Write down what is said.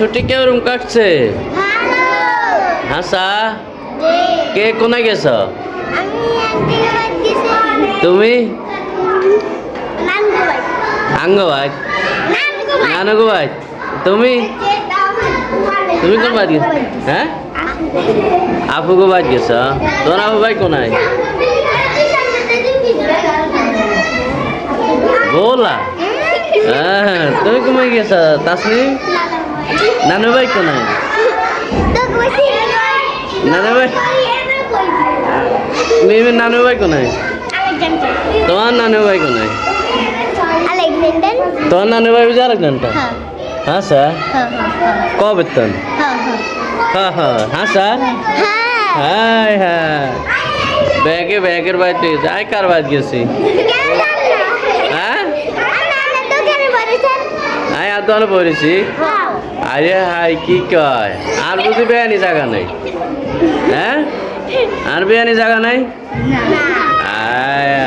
ছুটি কেরম কাটছে? হাসা কে কোনায় গেছ? তুমি আঙ্গো ভাই নানগো ভাই তুমি তুমি কোন বাদ গেছ? হ্যাঁ আপুগো বাদ গেছ? তোর আপু ভাই কোনায়? बोला তুমি কমে গেছ তাসনি নানু ভাই কোনায়? নানু ভাই মেয়ে নানু ভাই কোনায়? তোমার নানু ভাই কোনায়? তোমার নানু ভাই বুঝে আরেক ঘন্টা হ্যাঁ স্যার কবে তন হ্যাঁ হ্যাঁ হ্যাঁ স্যার হ্যাঁ হ্যাঁ ব্যাগের বাড়িতে যাই কার বাদ গেছি আয় আর দলে পড়েছি আরে হাই কি কয় আর বুঝি বেয়ানি জায়গা নাই হ্যাঁ আর বেয়ানি জায়গা নাই আয়